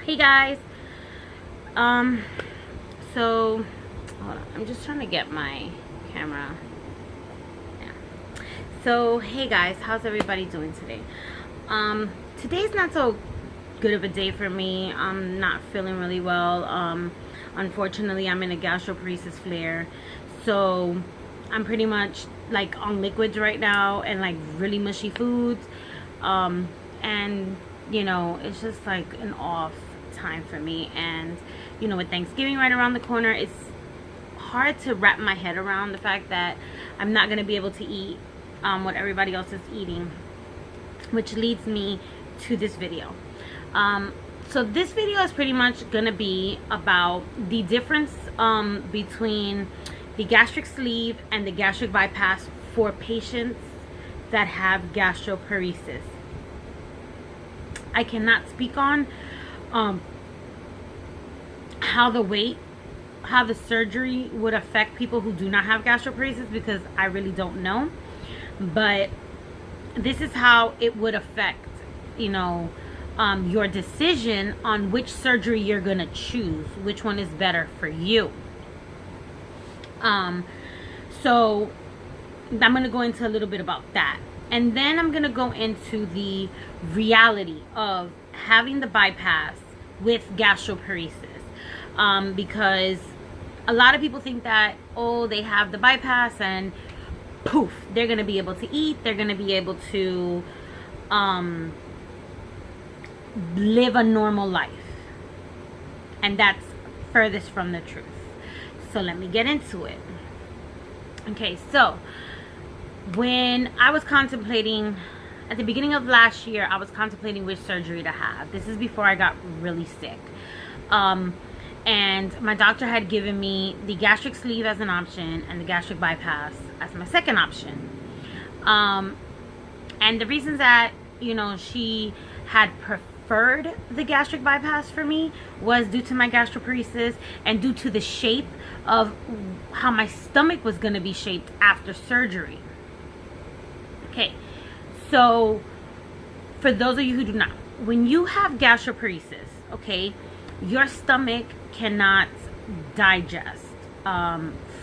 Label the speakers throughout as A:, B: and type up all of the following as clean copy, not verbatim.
A: Hey guys, um so hold on, I'm just trying to get my camera. Yeah. So hey guys, how's everybody doing today? Today's not so good of a day for me. I'm not feeling really well. Unfortunately, I'm in a gastroparesis flare, so I'm pretty much like on liquids right now and like really mushy foods, and you know, it's just like an off time for me. And you know, with Thanksgiving right around the corner, it's hard to wrap my head around the fact that I'm not going to be able to eat what everybody else is eating, which leads me to this video. So this video is pretty much going to be about the difference between the gastric sleeve and the gastric bypass for patients that have gastroparesis. I cannot speak on how the surgery would affect people who do not have gastroparesis, because I really don't know. But this is how it would affect, you know, your decision on which surgery you're gonna choose, which one is better for you. So I'm gonna go into a little bit about that, and then I'm gonna go into the reality of having the bypass with gastroparesis, because a lot of people think that, oh, they have the bypass and poof, they're gonna be able to eat, they're gonna be able to live a normal life, and that's furthest from the truth. So let me get into it. Okay, so when I was contemplating at the beginning of last year, I was contemplating which surgery to have. This is before I got really sick, and my doctor had given me the gastric sleeve as an option and the gastric bypass as my second option. And the reasons that, you know, she had preferred the gastric bypass for me was due to my gastroparesis and due to the shape of how my stomach was going to be shaped after surgery. Okay, so for those of you who do not, when you have gastroparesis, okay, your stomach cannot digest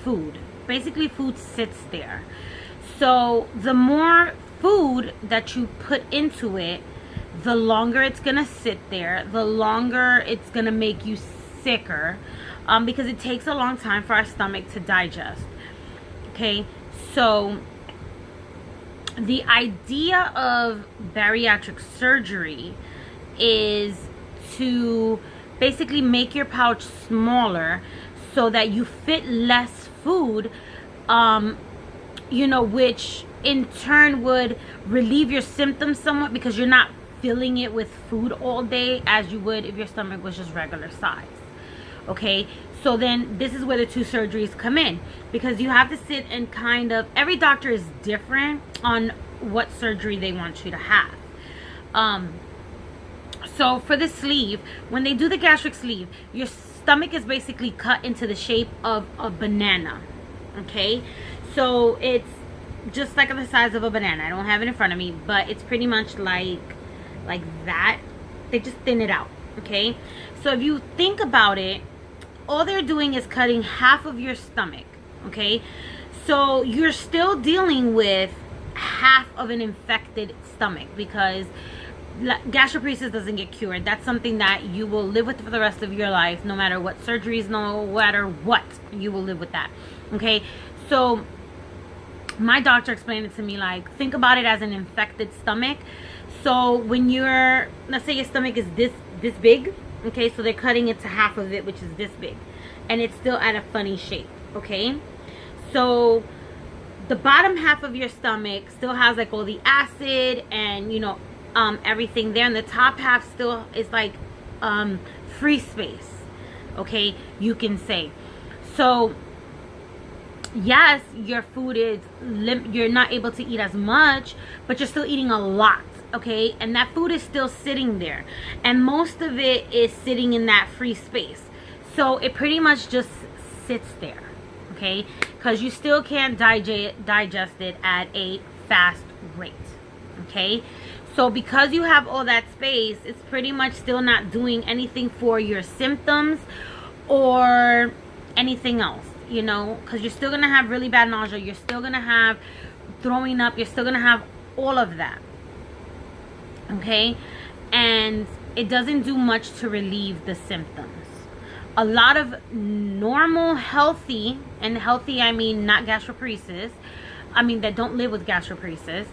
A: food. Basically, food sits there. So the more food that you put into it, the longer it's gonna sit there, the longer it's gonna make you sicker, because it takes a long time for our stomach to digest. Okay, so the idea of bariatric surgery is to basically make your pouch smaller so that you fit less food, you know, which in turn would relieve your symptoms somewhat, because you're not filling it with food all day as you would if your stomach was just regular size. Okay, so then this is where the two surgeries come in, because you have to sit and kind of, every doctor is different on what surgery they want you to have. So for the sleeve, when they do the gastric sleeve, your stomach is basically cut into the shape of a banana. Okay, so it's just like the size of a banana. I don't have it in front of me, but it's pretty much like that. They just thin it out. Okay, so if you think about it, all they're doing is cutting half of your stomach. Okay, so you're still dealing with half of an infected stomach, because gastroparesis doesn't get cured. That's something that you will live with for the rest of your life, no matter what surgeries, no matter what, you will live with that. Okay, so my doctor explained it to me like, think about it as an infected stomach. So when you're, let's say your stomach is this big, okay, so they're cutting it to half of it, which is this big, and it's still at a funny shape. Okay, so the bottom half of your stomach still has like all the acid and, you know, everything there, and the top half still is like free space, okay, you can say. So yes, your food is you're not able to eat as much, but you're still eating a lot. Okay, and that food is still sitting there, and most of it is sitting in that free space, so it pretty much just sits there. Okay, because you still can't digest it at a fast rate. Okay, So because you have all that space, it's pretty much still not doing anything for your symptoms or anything else, you know, because you're still going to have really bad nausea. You're still going to have throwing up. You're still going to have all of that. Okay? And it doesn't do much to relieve the symptoms. A lot of normal, healthy, and healthy I mean not gastroparesis, I mean that don't live with gastroparesis,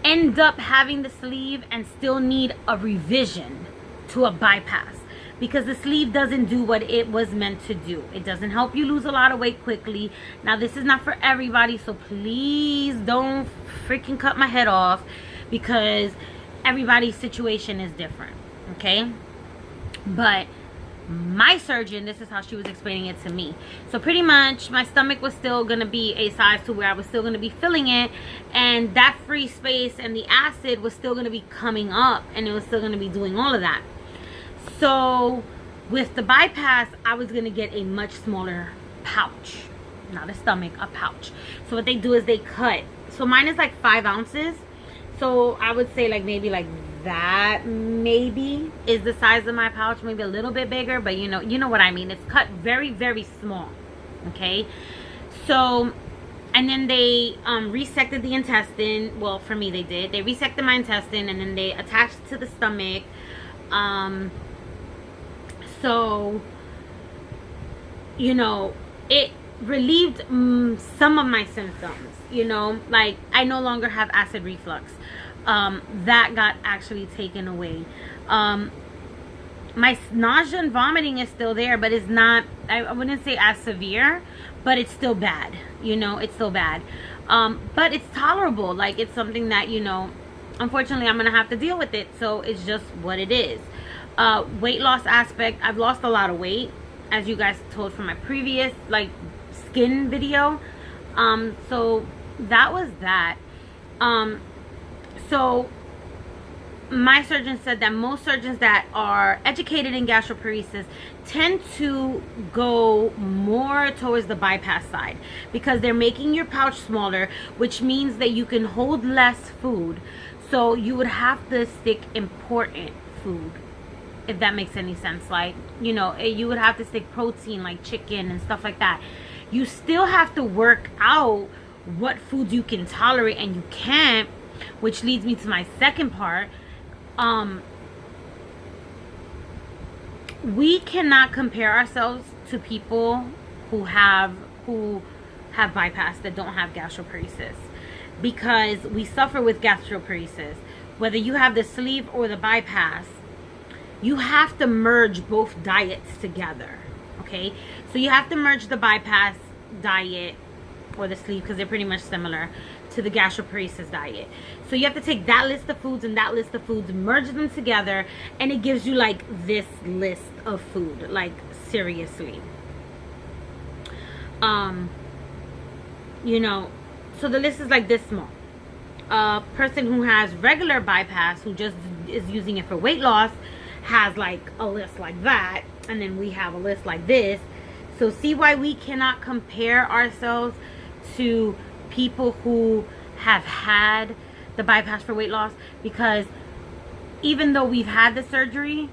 A: end up having the sleeve and still need a revision to a bypass, because the sleeve doesn't do what it was meant to do. It doesn't help you lose a lot of weight quickly. Now, this is not for everybody, so please don't freaking cut my head off, because everybody's situation is different, okay? But my surgeon, this is how she was explaining it to me. So pretty much my stomach was still going to be a size to where I was still going to be filling it, and that free space and the acid was still going to be coming up, and it was still going to be doing all of that. So with the bypass, I was going to get a much smaller pouch, not a stomach, a pouch. So what they do is they cut. So mine is like 5 ounces. So I would say like maybe like that maybe is the size of my pouch, maybe a little bit bigger, but you know what I mean. It's cut very, very small. Okay. So, and then they resected the intestine. Well, for me they did. They resected my intestine, and then they attached it to the stomach. So, you know, it relieved some of my symptoms, you know, like I no longer have acid reflux. That got actually taken away. My nausea and vomiting is still there, but it's not, I wouldn't say as severe, but it's still bad, you know, it's still bad. But it's tolerable. Like, it's something that, you know, unfortunately I'm gonna have to deal with it, so it's just what it is. Weight loss aspect, I've lost a lot of weight, as you guys told from my previous like skin video. So that was that. So my surgeon said that most surgeons that are educated in gastroparesis tend to go more towards the bypass side, because they're making your pouch smaller, which means that you can hold less food. So you would have to stick important food, if that makes any sense. Like, you know, you would have to stick protein like chicken and stuff like that. You still have to work out what foods you can tolerate and you can't, which leads me to my second part. We cannot compare ourselves to people who have bypass that don't have gastroparesis, because we suffer with gastroparesis. Whether you have the sleeve or the bypass, you have to merge both diets together. Okay, so you have to merge the bypass diet or the sleeve, because they're pretty much similar, to the gastroparesis diet. So you have to take that list of foods and that list of foods, merge them together, and it gives you like this list of food. Like, seriously. You know, so the list is like this small. A person who has regular bypass, who just is using it for weight loss, has like a list like that, and then we have a list like this. So see why we cannot compare ourselves to people who have had the bypass for weight loss, because even though we've had the surgery,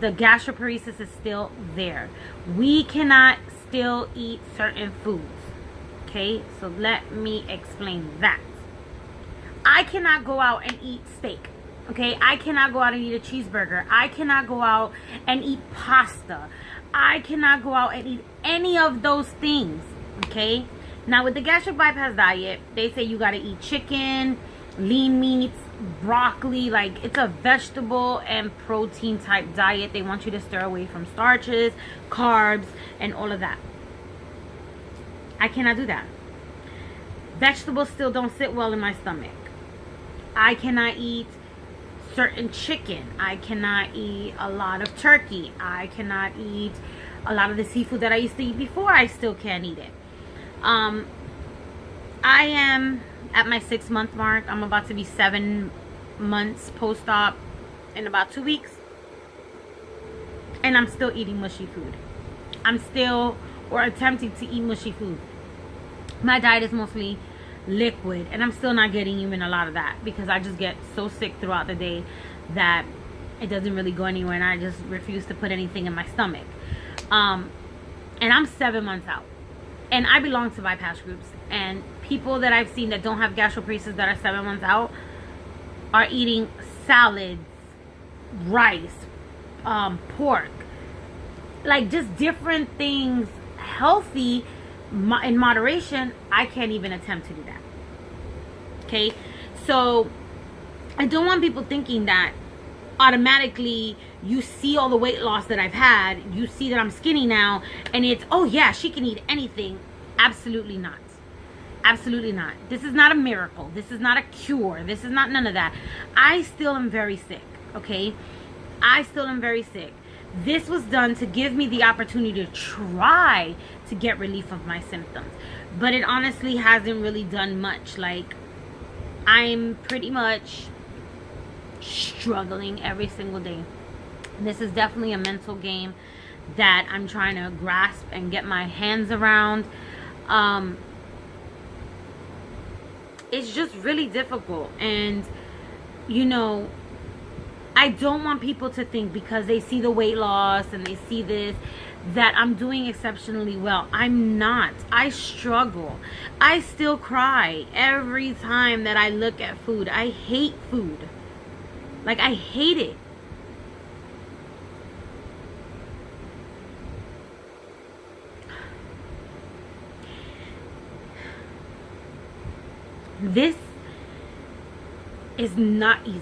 A: the gastroparesis is still there. We cannot still eat certain foods. Okay, so let me explain that. I cannot go out and eat steak. Okay, I cannot go out and eat a cheeseburger. I cannot go out and eat pasta. I cannot go out and eat any of those things. Okay, now with the gastric bypass diet, they say you got to eat chicken, lean meats, broccoli. Like, it's a vegetable and protein type diet. They want you to stir away from starches, carbs, and all of that. I cannot do that. Vegetables still don't sit well in my stomach. I cannot eat certain chicken. I cannot eat a lot of turkey. I cannot eat a lot of the seafood that I used to eat before. I still can't eat it. I am at my 6-month mark. I'm about to be 7 months post-op in about 2 weeks, and I'm still eating mushy food. I'm still, or attempting to eat mushy food. My diet is mostly liquid, and I'm still not getting even a lot of that because I just get so sick throughout the day that it doesn't really go anywhere, and I just refuse to put anything in my stomach. And I'm 7 months out, and I belong to bypass groups, and people that I've seen that don't have gastroparesis that are 7 months out are eating salads, rice, pork, like just different things, healthy in moderation. I can't even attempt to do that. Okay, so I don't want people thinking that automatically you see all the weight loss that I've had, you see that I'm skinny now, and it's, oh yeah, she can eat anything. Absolutely not. Absolutely not. This is not a miracle. This is not a cure. This is not none of that. I still am very sick, okay? I still am very sick. This was done to give me the opportunity to try to get relief of my symptoms, but it honestly hasn't really done much. Like, I'm pretty much struggling every single day. This is definitely a mental game that I'm trying to grasp and get my hands around. It's just really difficult, and you know, I don't want people to think because they see the weight loss and they see this that I'm doing exceptionally well. I'm not. I struggle. I still cry every time that I look at food. I hate food. Like, I hate it. This is not easy.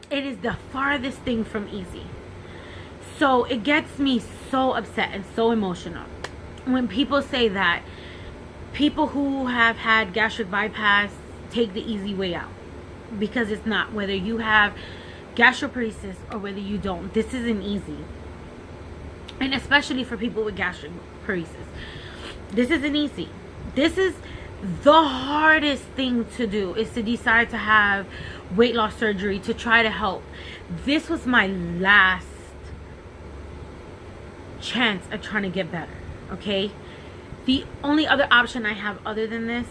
A: It is the farthest thing from easy. So it gets me so upset and so emotional when people say that people who have had gastric bypass take the easy way out, because it's not. Whether you have gastroparesis or whether you don't, this isn't easy. And especially for people with gastroparesis, this isn't easy. This is the hardest thing to do, is to decide to have weight loss surgery to try to help. This was my last chance at trying to get better, okay? The only other option I have other than this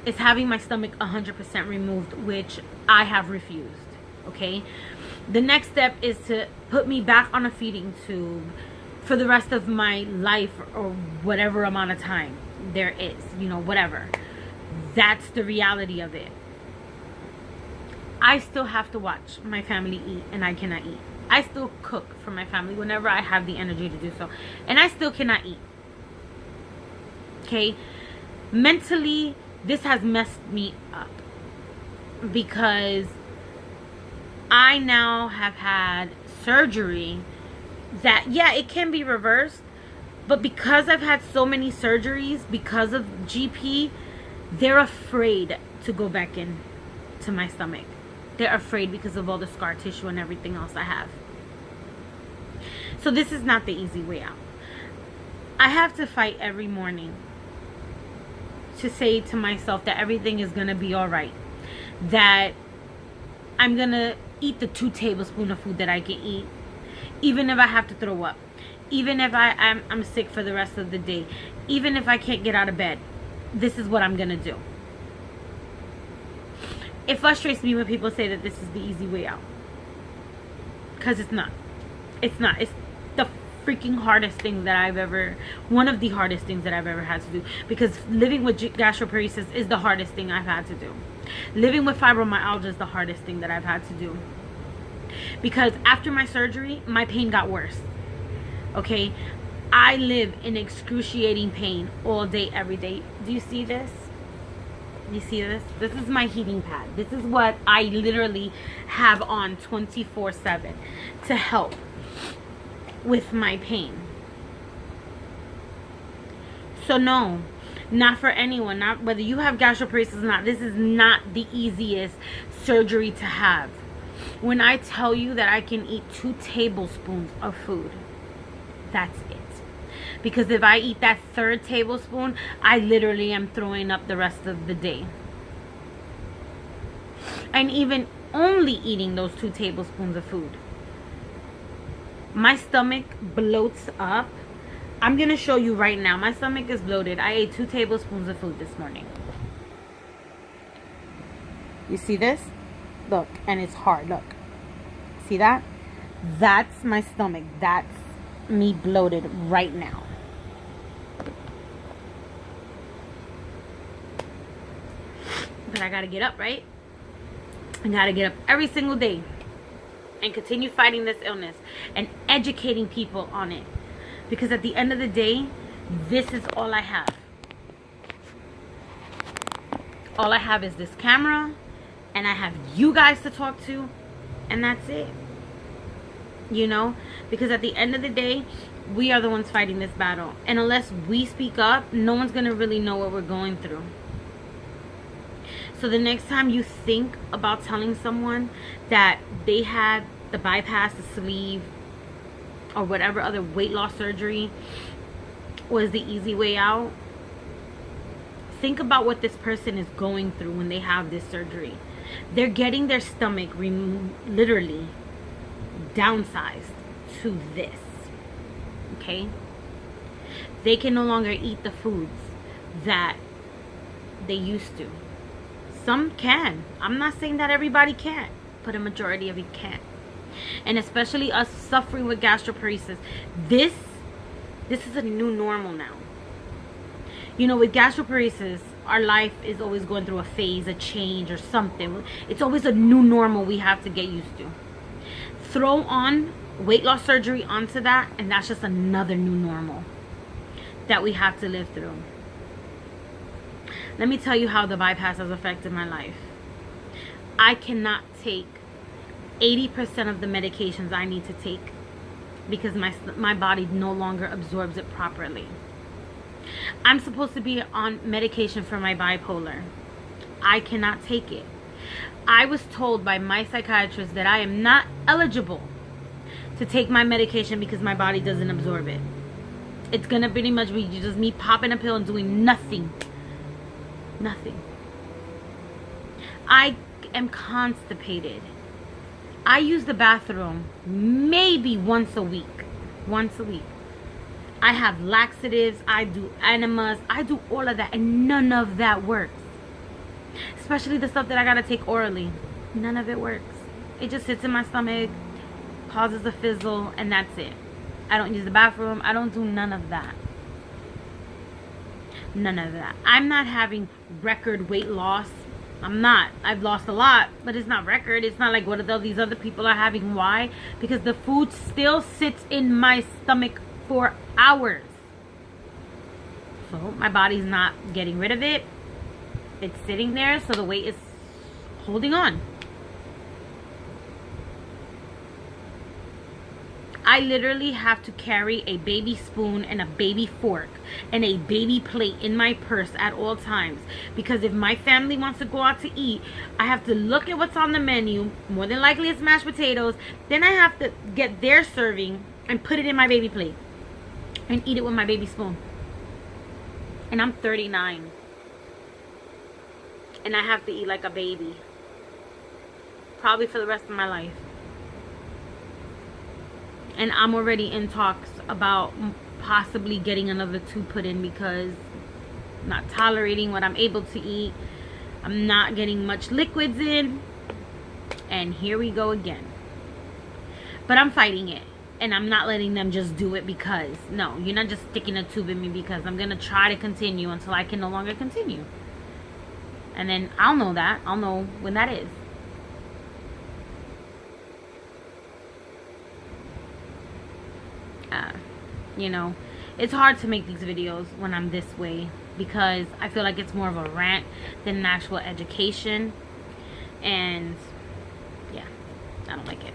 A: is having my stomach 100% removed, which I have refused, okay? The next step is to put me back on a feeding tube for the rest of my life, or whatever amount of time there is, you know, whatever. That's the reality of it. I still have to watch my family eat, and I cannot eat. I still cook for my family whenever I have the energy to do so, and I still cannot eat. Okay? Mentally, this has messed me up because I now have had surgery that, yeah, it can be reversed, but because I've had so many surgeries because of GP, they're afraid to go back in to my stomach. They're afraid because of all the scar tissue and everything else I have. So this is not the easy way out. I have to fight every morning to say to myself that everything is going to be all right. That I'm going to eat the 2 tablespoons of food that I can eat, even if I have to throw up. Even if I'm sick for the rest of the day. Even if I can't get out of bed. This is what I'm going to do. It frustrates me when people say that this is the easy way out. Because it's not. It's not. It's the freaking hardest thing that I've ever... One of the hardest things that I've ever had to do. Because living with gastroparesis is the hardest thing I've had to do. Living with fibromyalgia is the hardest thing that I've had to do. Because after my surgery, my pain got worse. Okay? I live in excruciating pain all day, every day. Do you see this? You see this? This is my heating pad. This is what I literally have on 24/7 to help with my pain. So no, not for anyone, not whether you have gastroparesis or not. This is not the easiest surgery to have. When I tell you that I can eat 2 tablespoons of food, that's it. Because if I eat that 3rd tablespoon, I literally am throwing up the rest of the day. And even only eating those 2 tablespoons of food, my stomach bloats up I'm going to show you right now. My stomach is bloated. I ate 2 tablespoons of food this morning. You see this? Look, and it's hard. Look. See that? That's my stomach. That's me bloated right now. But I gotta get up, right? I gotta get up every single day and continue fighting this illness and educating people on it. Because at the end of the day, this is all I have. All I have is this camera, and I have you guys to talk to, and that's it. You know? Because at the end of the day, we are the ones fighting this battle. And unless we speak up, no one's gonna really know what we're going through. So the next time you think about telling someone that they had the bypass, the sleeve, or whatever other weight loss surgery was the easy way out, think about what this person is going through when they have this surgery. They're getting their stomach literally downsized to this. Okay? They can no longer eat the foods that they used to. Some can. I'm not saying that everybody can't, but a majority of you can't. And especially us suffering with gastroparesis, this is a new normal now. You know, with gastroparesis, our life is always going through a phase, a change or something. It's always a new normal we have to get used to. Throw on weight loss surgery onto that, and that's just another new normal that we have to live through. Let me tell you how the bypass has affected my life. I cannot take 80% of the medications I need to take because my body no longer absorbs it properly. I'm supposed to be on medication for my bipolar. I cannot take it. I was told by my psychiatrist that I am not eligible to take my medication because my body doesn't absorb it. It's gonna pretty much be just me popping a pill and doing nothing. Nothing. I am constipated. I use the bathroom maybe once a week. Once a week. I have laxatives. I do enemas. I do all of that. And none of that works. Especially the stuff that I gotta take orally. None of it works. It just sits in my stomach, causes a fizzle, and that's it. I don't use the bathroom. I don't do none of that. None of that. I'm not having record weight loss. I'm not. I've lost a lot, but it's not record. It's not like what these other people are having. Why? Because the food still sits in my stomach for hours. So my body's not getting rid of it. It's sitting there, so the weight is holding on. I literally have to carry a baby spoon and a baby fork and a baby plate in my purse at all times. Because if my family wants to go out to eat, I have to look at what's on the menu. More than likely it's mashed potatoes. Then I have to get their serving and put it in my baby plate and eat it with my baby spoon. And I'm 39. And I have to eat like a baby. Probably for the rest of my life. And I'm already in talks about possibly getting another 2 put in because I'm not tolerating what I'm able to eat. I'm not getting much liquids in. And here we go again. But I'm fighting it. And I'm not letting them just do it because. No, you're not just sticking a tube in me because. I'm going to try to continue until I can no longer continue. And then I'll know that. I'll know when that is. You know, it's hard to make these videos when I'm this way because I feel like it's more of a rant than an actual education. And yeah, I don't like it.